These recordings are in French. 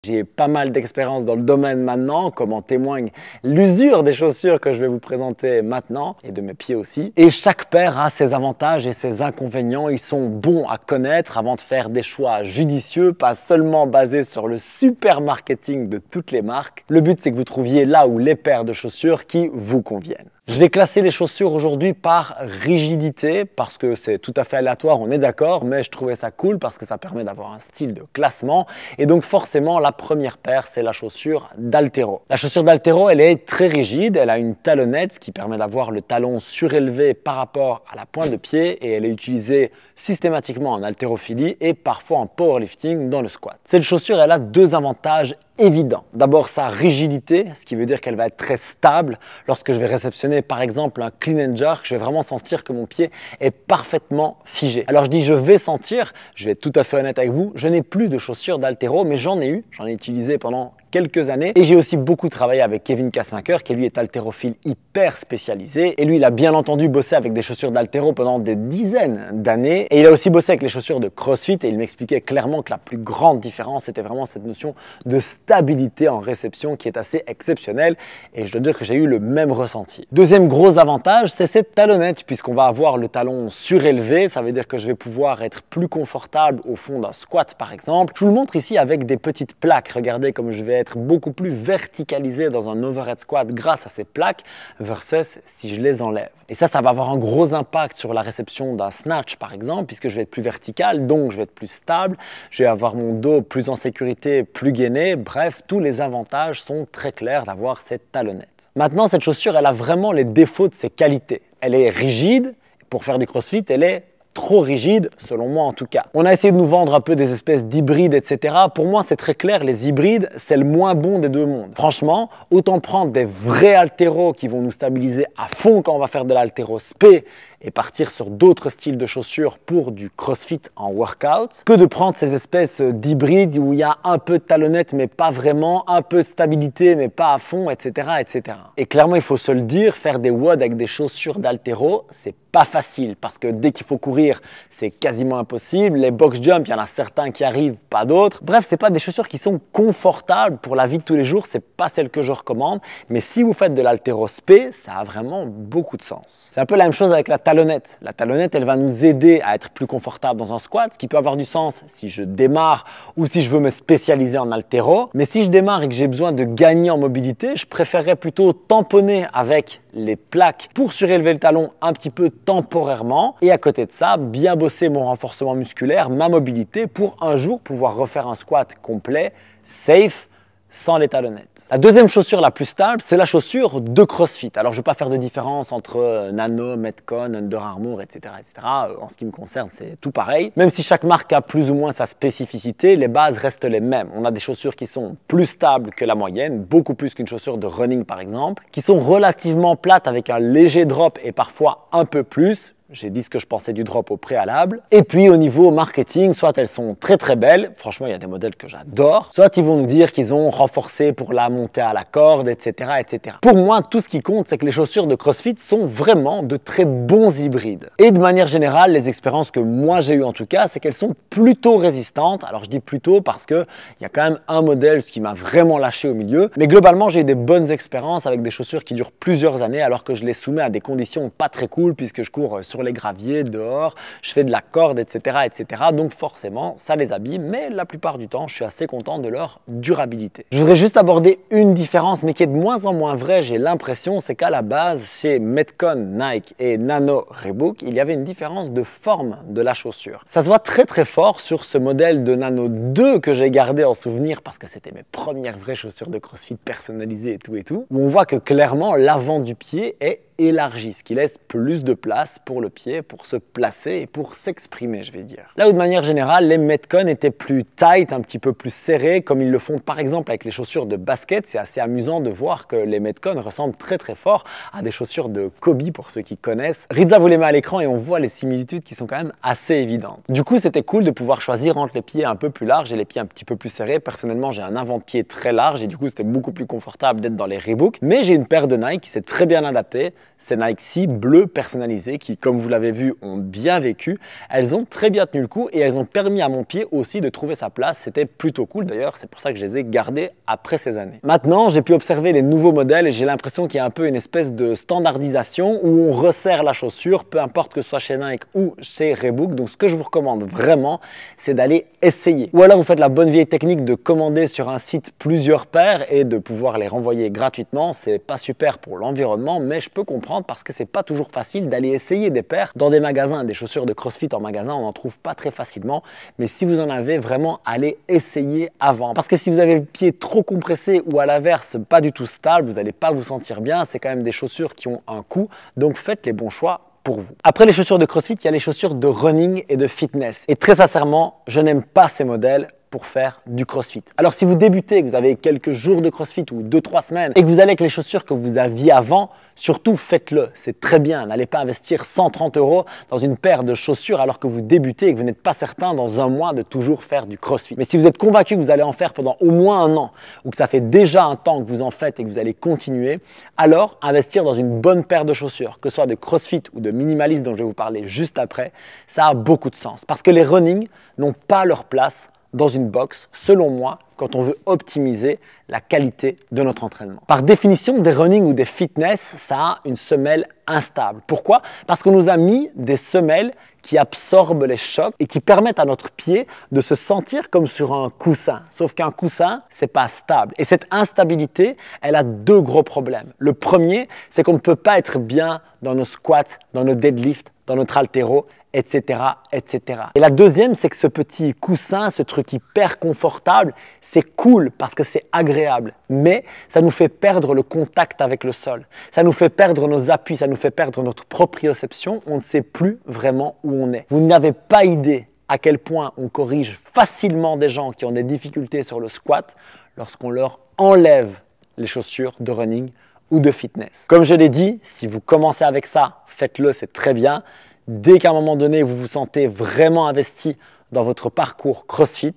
J'ai pas mal d'expérience dans le domaine maintenant, comme en témoigne l'usure des chaussures que je vais vous présenter maintenant, et de mes pieds aussi. Et chaque paire a ses avantages et ses inconvénients. Ils sont bons à connaître avant de faire des choix judicieux, pas seulement basés sur le super marketing de toutes les marques. Le but, c'est que vous trouviez là où les paires de chaussures qui vous conviennent. Je vais classer les chaussures aujourd'hui par rigidité parce que c'est tout à fait aléatoire, on est d'accord, mais je trouvais ça cool parce que ça permet d'avoir un style de classement. Et donc forcément, la première paire, c'est la chaussure d'Altero. La chaussure d'Altero, elle est très rigide, elle a une talonnette ce qui permet d'avoir le talon surélevé par rapport à la pointe de pied et elle est utilisée systématiquement en haltérophilie et parfois en powerlifting dans le squat. Cette chaussure, elle a deux avantages évident. D'abord sa rigidité, ce qui veut dire qu'elle va être très stable. Lorsque je vais réceptionner par exemple un clean and jerk, je vais vraiment sentir que mon pied est parfaitement figé. Alors je dis je vais sentir, je vais être tout à fait honnête avec vous, je n'ai plus de chaussures d'Altero, mais j'en ai utilisé pendant quelques années et j'ai aussi beaucoup travaillé avec Kevin Kassmaker qui lui est haltérophile hyper spécialisé et lui il a bien entendu bossé avec des chaussures d'Altero pendant des dizaines d'années et il a aussi bossé avec les chaussures de CrossFit et il m'expliquait clairement que la plus grande différence c'était vraiment cette notion de stabilité en réception qui est assez exceptionnelle et je dois dire que j'ai eu le même ressenti. Deuxième gros avantage, c'est cette talonnette puisqu'on va avoir le talon surélevé, ça veut dire que je vais pouvoir être plus confortable au fond d'un squat par exemple. Je vous le montre ici avec des petites plaques, regardez comme je vais être beaucoup plus verticalisé dans un overhead squat grâce à ces plaques versus si je les enlève. Et ça va avoir un gros impact sur la réception d'un snatch par exemple puisque je vais être plus vertical, donc je vais être plus stable, je vais avoir mon dos plus en sécurité, plus gainé. Bref, tous les avantages sont très clairs d'avoir cette talonnette. Maintenant, cette chaussure, elle a vraiment les défauts de ses qualités. Elle est rigide, pour faire du crossfit, elle est trop rigide, selon moi en tout cas. On a essayé de nous vendre un peu des espèces d'hybrides, etc. Pour moi, c'est très clair, les hybrides, c'est le moins bon des deux mondes. Franchement, autant prendre des vrais haltéros qui vont nous stabiliser à fond quand on va faire de l'haltéro spé et partir sur d'autres styles de chaussures pour du crossfit en workout, que de prendre ces espèces d'hybrides où il y a un peu de talonnette mais pas vraiment, un peu de stabilité mais pas à fond, etc. etc. Et clairement, il faut se le dire, faire des WOD avec des chaussures d'haltéro, c'est pas facile parce que dès qu'il faut courir, c'est quasiment impossible. Les box jump, il y en a certains qui arrivent, pas d'autres. Bref, c'est pas des chaussures qui sont confortables pour la vie de tous les jours, c'est pas celle que je recommande. Mais si vous faites de l'haltéro spé, ça a vraiment beaucoup de sens. C'est un peu la même chose avec la talonnette. La talonnette, elle va nous aider à être plus confortable dans un squat, ce qui peut avoir du sens si je démarre ou si je veux me spécialiser en haltéro. Mais si je démarre et que j'ai besoin de gagner en mobilité, je préférerais plutôt tamponner avec les plaques pour surélever le talon un petit peu temporairement et à côté de ça, bien bosser mon renforcement musculaire, ma mobilité pour un jour pouvoir refaire un squat complet, safe, sans les talonnettes. La deuxième chaussure la plus stable, c'est la chaussure de CrossFit. Alors, je ne vais pas faire de différence entre Nano, Metcon, Under Armour, etc., etc. En ce qui me concerne, c'est tout pareil. Même si chaque marque a plus ou moins sa spécificité, les bases restent les mêmes. On a des chaussures qui sont plus stables que la moyenne, beaucoup plus qu'une chaussure de running par exemple, qui sont relativement plates avec un léger drop et parfois un peu plus. J'ai dit ce que je pensais du drop au préalable. Et puis au niveau marketing, soit elles sont très très belles, franchement il y a des modèles que j'adore, soit ils vont nous dire qu'ils ont renforcé pour la montée à la corde, etc., etc. Pour moi, tout ce qui compte, c'est que les chaussures de CrossFit sont vraiment de très bons hybrides. Et de manière générale, les expériences que moi j'ai eues en tout cas, c'est qu'elles sont plutôt résistantes. Alors je dis plutôt parce qu'il y a quand même un modèle qui m'a vraiment lâché au milieu. Mais globalement, j'ai eu des bonnes expériences avec des chaussures qui durent plusieurs années alors que je les soumets à des conditions pas très cool puisque je cours sur les graviers, dehors, je fais de la corde, etc., etc. Donc forcément, ça les abîme, mais la plupart du temps, je suis assez content de leur durabilité. Je voudrais juste aborder une différence, mais qui est de moins en moins vraie, j'ai l'impression, c'est qu'à la base, chez Metcon, Nike et Nano, Reebok, il y avait une différence de forme de la chaussure. Ça se voit très très fort sur ce modèle de Nano 2 que j'ai gardé en souvenir parce que c'était mes premières vraies chaussures de CrossFit personnalisées et tout, où on voit que clairement l'avant du pied est élargi, ce qui laisse plus de place pour le pied, pour se placer et pour s'exprimer, je vais dire. Là où de manière générale, les Metcon étaient plus tight, un petit peu plus serrés, comme ils le font par exemple avec les chaussures de basket. C'est assez amusant de voir que les Metcon ressemblent très très fort à des chaussures de Kobe pour ceux qui connaissent. Rizza vous les met à l'écran et on voit les similitudes qui sont quand même assez évidentes. Du coup, c'était cool de pouvoir choisir entre les pieds un peu plus larges et les pieds un petit peu plus serrés. Personnellement, j'ai un avant-pied très large et du coup, c'était beaucoup plus confortable d'être dans les Reebok. Mais j'ai une paire de Nike qui s'est très bien adaptée. ces Nike bleues personnalisées qui, comme vous l'avez vu, ont bien vécu. Elles ont très bien tenu le coup et elles ont permis à mon pied aussi de trouver sa place. C'était plutôt cool d'ailleurs, c'est pour ça que je les ai gardées après ces années. Maintenant, j'ai pu observer les nouveaux modèles et j'ai l'impression qu'il y a un peu une espèce de standardisation où on resserre la chaussure, peu importe que ce soit chez Nike ou chez Reebok. Donc ce que je vous recommande vraiment, c'est d'aller essayer. Ou alors vous faites la bonne vieille technique de commander sur un site plusieurs paires et de pouvoir les renvoyer gratuitement. C'est pas super pour l'environnement, mais je peux comprendre parce que c'est pas toujours facile d'aller essayer des paires dans des magasins. Des chaussures de CrossFit en magasin, on n'en trouve pas très facilement. Mais si vous en avez, vraiment, allez essayer avant. Parce que si vous avez le pied trop compressé ou à l'inverse, pas du tout stable, vous n'allez pas vous sentir bien. C'est quand même des chaussures qui ont un coût. Donc faites les bons choix pour vous. Après les chaussures de CrossFit, il y a les chaussures de running et de fitness. Et très sincèrement, je n'aime pas ces modèles pour faire du CrossFit. Alors si vous débutez, que vous avez quelques jours de CrossFit ou 2-3 semaines et que vous allez avec les chaussures que vous aviez avant, surtout faites-le, c'est très bien. N'allez pas investir 130 € dans une paire de chaussures alors que vous débutez et que vous n'êtes pas certain dans un mois de toujours faire du CrossFit. Mais si vous êtes convaincu que vous allez en faire pendant au moins un an ou que ça fait déjà un temps que vous en faites et que vous allez continuer, alors investir dans une bonne paire de chaussures, que ce soit de CrossFit ou de minimaliste dont je vais vous parler juste après, ça a beaucoup de sens parce que les running n'ont pas leur place dans une box, selon moi, quand on veut optimiser la qualité de notre entraînement. Par définition, des running ou des fitness, ça a une semelle instable. Pourquoi? Parce qu'on nous a mis des semelles qui absorbent les chocs et qui permettent à notre pied de se sentir comme sur un coussin. Sauf qu'un coussin, c'est pas stable. Et cette instabilité, elle a deux gros problèmes. Le premier, c'est qu'on ne peut pas être bien dans nos squats, dans nos deadlifts, dans notre haltéro, etc., etc. Et la deuxième, c'est que ce petit coussin, ce truc hyper confortable, c'est cool parce que c'est agréable, mais ça nous fait perdre le contact avec le sol. Ça nous fait perdre nos appuis, ça nous fait perdre notre proprioception. On ne sait plus vraiment où on est. Vous n'avez pas idée à quel point on corrige facilement des gens qui ont des difficultés sur le squat lorsqu'on leur enlève les chaussures de running ou de fitness. Comme je l'ai dit, si vous commencez avec ça, faites-le, c'est très bien. Dès qu'à un moment donné, vous vous sentez vraiment investi dans votre parcours CrossFit,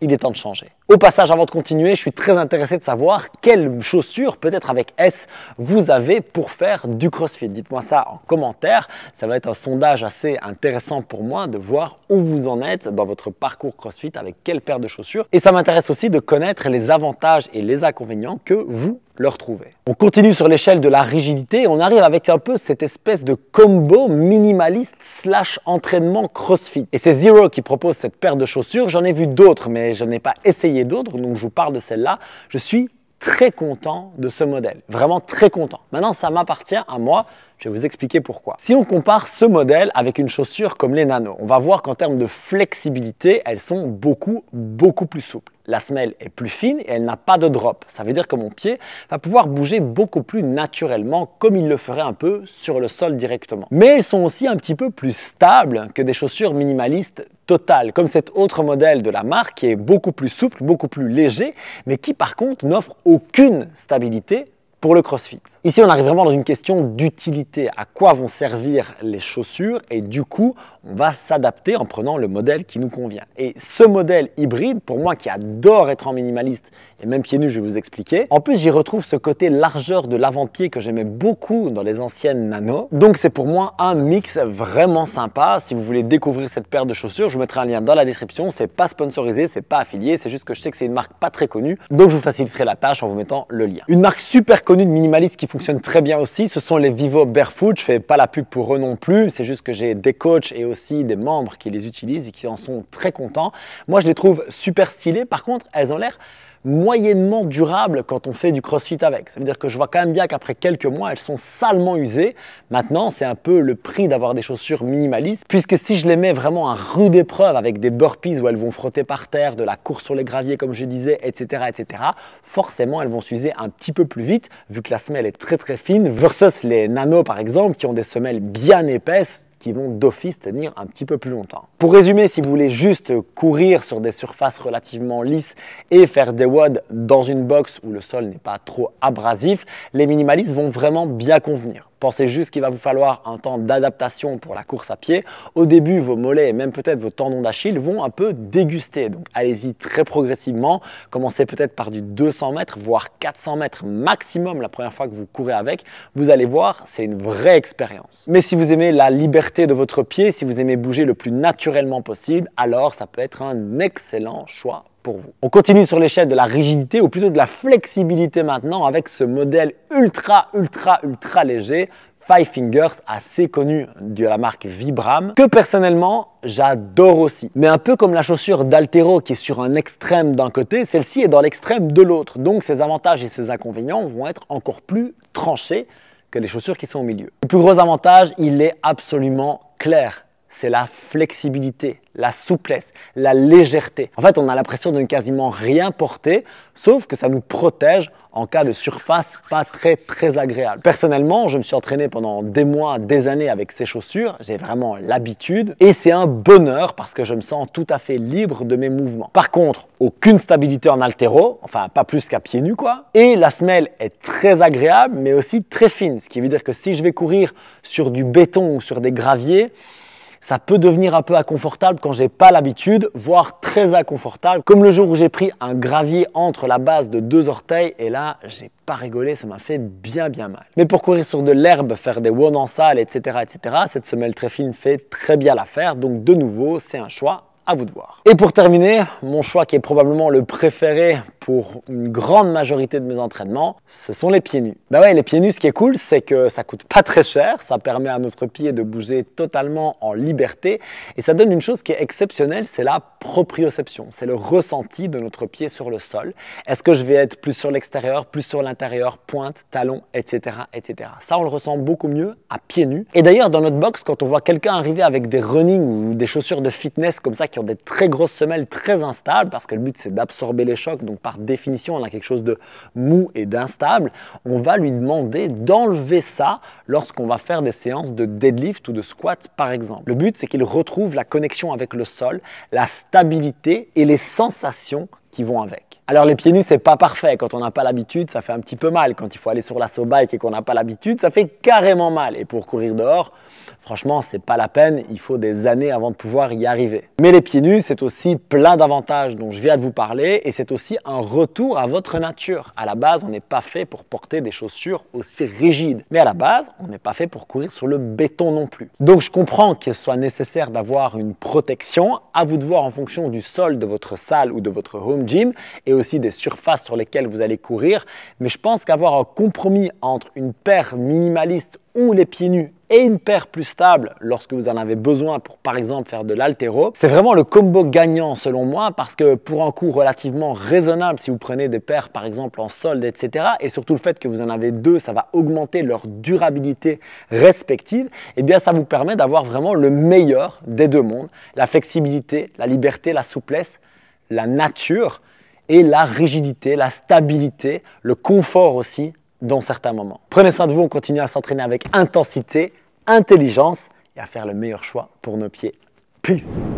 il est temps de changer. Au passage, avant de continuer, je suis très intéressé de savoir quelles chaussures, peut-être avec S, vous avez pour faire du CrossFit. Dites-moi ça en commentaire. Ça va être un sondage assez intéressant pour moi de voir où vous en êtes dans votre parcours CrossFit, avec quelle paire de chaussures. Et ça m'intéresse aussi de connaître les avantages et les inconvénients que vous leur trouvez. On continue sur l'échelle de la rigidité et on arrive avec un peu cette espèce de combo minimaliste / entraînement CrossFit. Et c'est Zero qui propose cette paire de chaussures. J'en ai vu d'autres, mais je n'ai pas essayé d'autres, donc je vous parle de celle-là. Je suis très content de ce modèle, vraiment très content. Maintenant, ça m'appartient à moi. Je vais vous expliquer pourquoi. Si on compare ce modèle avec une chaussure comme les Nano, on va voir qu'en termes de flexibilité, elles sont beaucoup plus souples. La semelle est plus fine et elle n'a pas de drop. Ça veut dire que mon pied va pouvoir bouger beaucoup plus naturellement comme il le ferait un peu sur le sol directement. Mais elles sont aussi un petit peu plus stables que des chaussures minimalistes totales, comme cet autre modèle de la marque qui est beaucoup plus souple, beaucoup plus léger, mais qui par contre n'offre aucune stabilité pour le CrossFit. Ici, on arrive vraiment dans une question d'utilité. À quoi vont servir les chaussures? Et du coup, on va s'adapter en prenant le modèle qui nous convient. Et ce modèle hybride, pour moi qui adore être en minimaliste, et même pieds nus, je vais vous expliquer. En plus, j'y retrouve ce côté largeur de l'avant-pied que j'aimais beaucoup dans les anciennes Nano. Donc, c'est pour moi un mix vraiment sympa. Si vous voulez découvrir cette paire de chaussures, je vous mettrai un lien dans la description. C'est pas sponsorisé, c'est pas affilié, c'est juste que je sais que c'est une marque pas très connue. Donc, je vous faciliterai la tâche en vous mettant le lien. Une marque super connue de minimaliste qui fonctionne très bien aussi, ce sont les Vivo Barefoot. Je fais pas la pub pour eux non plus, c'est juste que j'ai des coachs et aussi des membres qui les utilisent et qui en sont très contents. Moi, je les trouve super stylées. Par contre, elles ont l'air moyennement durables quand on fait du CrossFit avec. Ça veut dire que je vois quand même bien qu'après quelques mois, elles sont salement usées. Maintenant, c'est un peu le prix d'avoir des chaussures minimalistes, puisque si je les mets vraiment à rude épreuve avec des burpees où elles vont frotter par terre, de la course sur les graviers comme je disais, etc., forcément, elles vont s'user un petit peu plus vite, vu que la semelle est très fine, versus les Nano par exemple, qui ont des semelles bien épaisses, qui vont d'office tenir un petit peu plus longtemps. Pour résumer, si vous voulez juste courir sur des surfaces relativement lisses et faire des WOD dans une box où le sol n'est pas trop abrasif, les minimalistes vont vraiment bien convenir. Pensez juste qu'il va vous falloir un temps d'adaptation pour la course à pied. Au début, vos mollets et même peut-être vos tendons d'Achille vont un peu déguster. Donc allez-y très progressivement. Commencez peut-être par du 200 mètres, voire 400 mètres maximum la première fois que vous courez avec. Vous allez voir, c'est une vraie expérience. Mais si vous aimez la liberté de votre pied, si vous aimez bouger le plus naturellement possible, alors ça peut être un excellent choix pour vous. On continue sur l'échelle de la rigidité ou plutôt de la flexibilité maintenant avec ce modèle ultra léger Five Fingers, assez connu de la marque Vibram, que personnellement j'adore aussi. Mais un peu comme la chaussure d'Altero qui est sur un extrême d'un côté, celle-ci est dans l'extrême de l'autre. Donc ses avantages et ses inconvénients vont être encore plus tranchés que les chaussures qui sont au milieu. Le plus gros avantage, il est absolument clair. C'est la flexibilité, la souplesse, la légèreté. En fait, on a l'impression de ne quasiment rien porter, sauf que ça nous protège en cas de surface pas très agréable. Personnellement, je me suis entraîné pendant des mois, des années avec ces chaussures. J'ai vraiment l'habitude et c'est un bonheur parce que je me sens tout à fait libre de mes mouvements. Par contre, aucune stabilité en haltéro, enfin pas plus qu'à pieds nus quoi. Et la semelle est très agréable, mais aussi très fine, ce qui veut dire que si je vais courir sur du béton ou sur des graviers, ça peut devenir un peu inconfortable quand j'ai pas l'habitude, voire très inconfortable. Comme le jour où j'ai pris un gravier entre la base de 2 orteils et là, j'ai pas rigolé, ça m'a fait bien mal. Mais pour courir sur de l'herbe, faire des WOD en salle, etc., cette semelle très fine fait très bien l'affaire. Donc de nouveau, c'est un choix. À vous de voir. Et pour terminer, mon choix qui est probablement le préféré pour une grande majorité de mes entraînements, ce sont les pieds nus. Bah ouais, les pieds nus, ce qui est cool, c'est que ça coûte pas très cher, ça permet à notre pied de bouger totalement en liberté et ça donne une chose qui est exceptionnelle, c'est la proprioception, c'est le ressenti de notre pied sur le sol. Est-ce que je vais être plus sur l'extérieur, plus sur l'intérieur, pointe, talon, etc., Ça, on le ressent beaucoup mieux à pieds nus. Et d'ailleurs, dans notre box, quand on voit quelqu'un arriver avec des running ou des chaussures de fitness comme ça, qui ont des très grosses semelles très instables, parce que le but c'est d'absorber les chocs, donc par définition on a quelque chose de mou et d'instable, on va lui demander d'enlever ça lorsqu'on va faire des séances de deadlift ou de squat par exemple. Le but c'est qu'il retrouve la connexion avec le sol, la stabilité et les sensations qui vont avec. Alors les pieds nus, c'est pas parfait. Quand on n'a pas l'habitude, ça fait un petit peu mal. Quand il faut aller sur l'assaut bike et qu'on n'a pas l'habitude, ça fait carrément mal. Et pour courir dehors, franchement, c'est pas la peine. Il faut des années avant de pouvoir y arriver. Mais les pieds nus, c'est aussi plein d'avantages dont je viens de vous parler et c'est aussi un retour à votre nature. À la base, on n'est pas fait pour porter des chaussures aussi rigides. Mais à la base, on n'est pas fait pour courir sur le béton non plus. Donc je comprends qu'il soit nécessaire d'avoir une protection. À vous de voir en fonction du sol de votre salle ou de votre home gym et aussi des surfaces sur lesquelles vous allez courir. Mais je pense qu'avoir un compromis entre une paire minimaliste ou les pieds nus et une paire plus stable lorsque vous en avez besoin pour par exemple faire de l'haltéro, c'est vraiment le combo gagnant selon moi parce que pour un coût relativement raisonnable, si vous prenez des paires par exemple en solde, etc. et surtout le fait que vous en avez 2, ça va augmenter leur durabilité respective, et bien ça vous permet d'avoir vraiment le meilleur des deux mondes, la flexibilité, la liberté, la souplesse, la nature et la rigidité, la stabilité, le confort aussi dans certains moments. Prenez soin de vous, on continue à s'entraîner avec intensité, intelligence et à faire le meilleur choix pour nos pieds. Peace!